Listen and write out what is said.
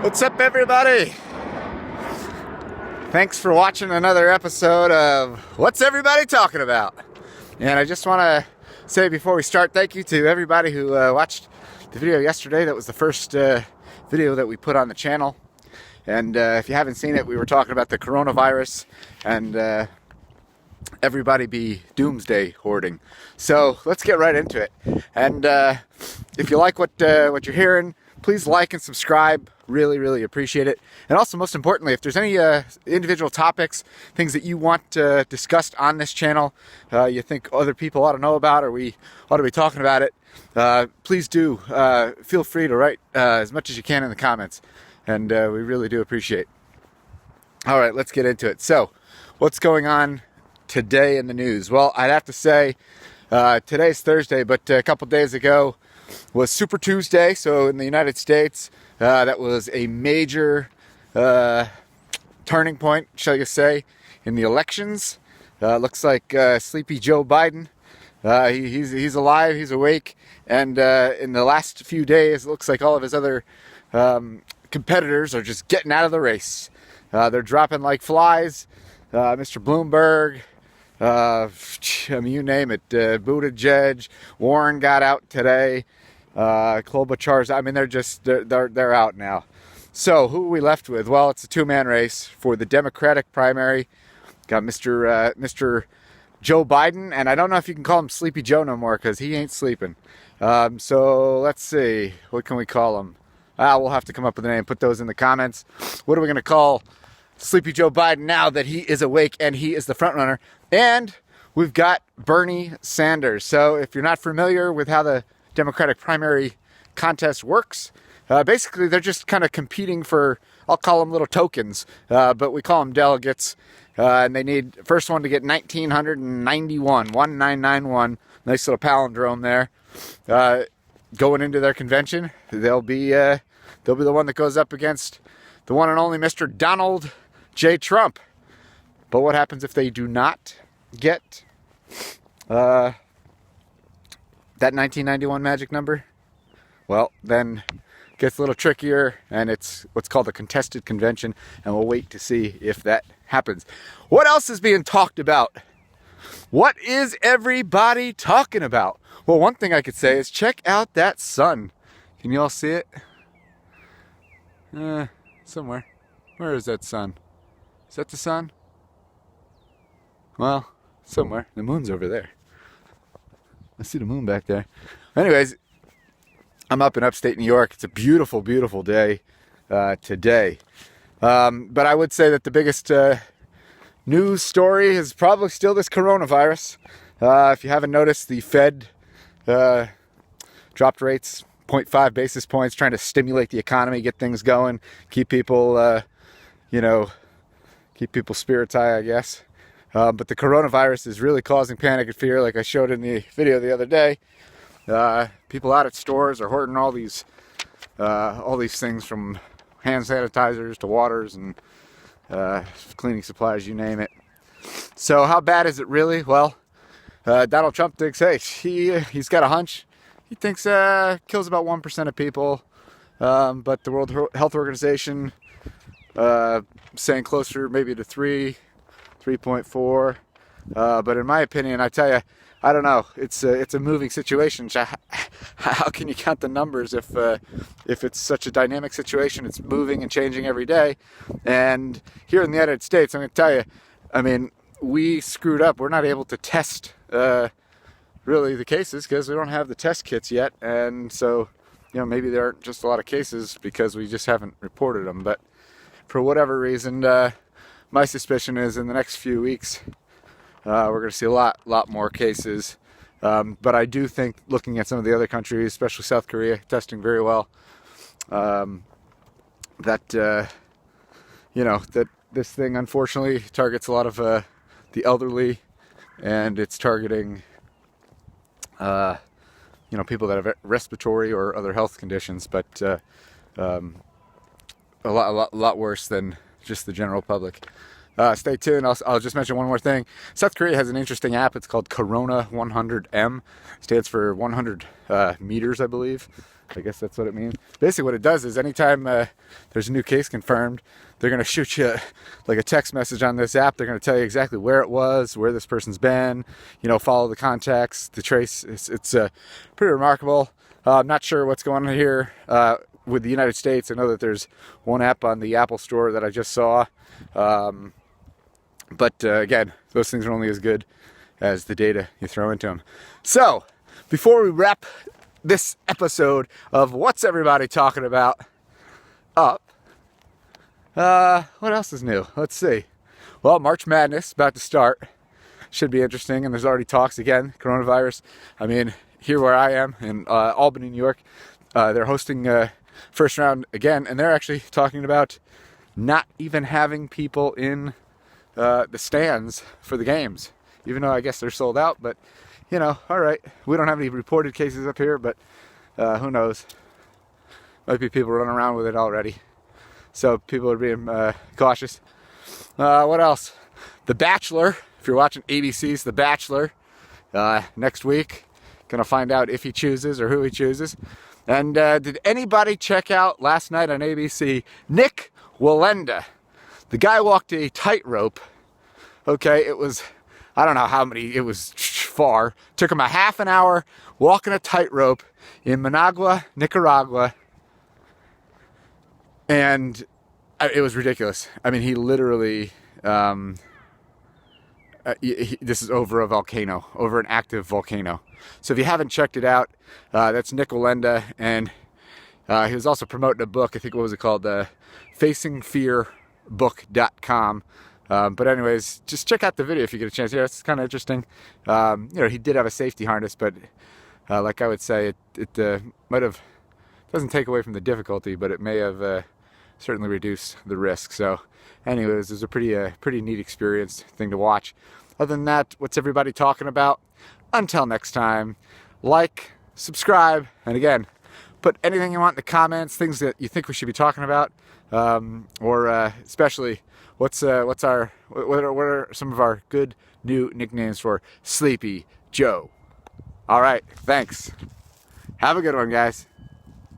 What's up, everybody? Thanks for watching another episode of What's Everybody Talking About? And I just want to say before we start, thank you to everybody who watched the video yesterday. That was the first video that we put on the channel. And if you haven't seen it, we were talking about the coronavirus and everybody be doomsday hoarding. So let's get right into it. And if you like what you're hearing, please like and subscribe. Really appreciate it. And also, most importantly, if there's any individual topics, things that you want discussed on this channel, you think other people ought to know about, or we ought to be talking about it, please do feel free to write as much as you can in the comments. And we really do appreciate. All right, let's get into it. So, what's going on today in the news? Well, I'd have to say today's Thursday, but a couple days ago was Super Tuesday. So in the United States, that was a major turning point, shall you say, in the elections. Looks like Sleepy Joe Biden, he's alive, he's awake, and in the last few days, it looks like all of his other competitors are just getting out of the race. They're dropping like flies. Mr. Bloomberg, I mean, you name it. Buttigieg, Warren got out today. Klobuchar's, I mean, they're out now. So who are we left with? Well, it's a two-man race for the Democratic primary. Got Mr. Joe Biden, and I don't know if you can call him Sleepy Joe no more because he ain't sleeping. So let's see, what can we call him? We'll have to come up with a name. Put those in the comments. What are we going to call Sleepy Joe Biden now that he is awake and he is the front runner? And we've got Bernie Sanders. So if you're not familiar with how the Democratic primary contest works, basically they're just kind of competing for, I'll call them little tokens, but we call them delegates, and they need first one to get 1991. Nice little palindrome there. Going into their convention, they'll be the one that goes up against the one and only Mr. Donald J. Trump. But what happens if they do not get that 1991 magic number? Well, then it gets a little trickier, and it's what's called a contested convention, and we'll wait to see if that happens. What else is being talked about? What is everybody talking about? Well, one thing I could say is check out that sun. Can you all see it? Somewhere. Where is that sun? Is that the sun? Well, somewhere. The moon's over there. I see the moon back there. Anyways, I'm up in upstate New York. It's a beautiful day today. But I would say that the biggest news story is probably still this coronavirus. If you haven't noticed, the Fed dropped rates 0.5 basis points, trying to stimulate the economy, get things going, keep people, keep people's spirits high, I guess. But the coronavirus is really causing panic and fear, like I showed in the video the other day. People out at stores are hoarding all these things, from hand sanitizers to waters and cleaning supplies, you name it. So how bad is it really? Well, Donald Trump thinks, hey, he's got a hunch. He thinks kills about 1% of people, but the World Health Organization saying closer maybe to 3.4. But in my opinion, I tell you, I don't know. It's a moving situation. How can you count the numbers if it's such a dynamic situation? It's moving and changing every day. And here in the United States, I'm going to tell you, I mean, we screwed up. We're not able to test really the cases because we don't have the test kits yet. And so, maybe there aren't just a lot of cases because we just haven't reported them. But for whatever reason, my suspicion is in the next few weeks, we're going to see a lot more cases. But I do think, looking at some of the other countries, especially South Korea, testing very well, that this thing unfortunately targets a lot of the elderly, and it's targeting people that have respiratory or other health conditions, but a lot worse than just the general public. Stay tuned. I'll just mention one more thing. South Korea has an interesting app. It's called Corona 100M. Stands for 100 meters, I believe. I guess that's what it means. Basically what it does is anytime there's a new case confirmed, they're going to shoot you like a text message on this app. They're going to tell you exactly where it was, where this person's been, follow the contacts, the trace. It's pretty remarkable. I'm not sure what's going on here with the United States. I know that there's one app on the Apple Store that I just saw. But again, those things are only as good as the data you throw into them. So, before we wrap this episode of What's Everybody Talking About up, what else is new? Let's see. Well, March Madness about to start. Should be interesting, and there's already talks again, coronavirus. I mean, here where I am in Albany, New York, they're hosting first round again, and they're actually talking about not even having people in the stands for the games, even though I guess they're sold out. But all right, we don't have any reported cases up here, but who knows, might be people running around with it already, so people are being cautious. What else? The Bachelor, if you're watching ABC's The Bachelor, next week, gonna find out if he chooses or who he chooses. And did anybody check out last night on ABC Nik Wallenda? The guy walked a tightrope. Okay, it was, I don't know how many, it was far. Took him a half an hour walking a tightrope in Managua, Nicaragua. And it was ridiculous. I mean, he literally, this is over a volcano, over an active volcano. So if you haven't checked it out, that's Nik Wallenda. And he was also promoting a book. I think, what was it called? FacingFearBook.com. But anyways, just check out the video if you get a chance. Yeah, it's kind of interesting. He did have a safety harness, but like I would say, it might have, doesn't take away from the difficulty, but it may have certainly reduced the risk. So anyways, it was a pretty neat experience thing to watch. Other than that, what's everybody talking about? Until next time, like, subscribe, and again, put anything you want in the comments, things that you think we should be talking about, or especially what are some of our good new nicknames for Sleepy Joe. All right, thanks. Have a good one, guys.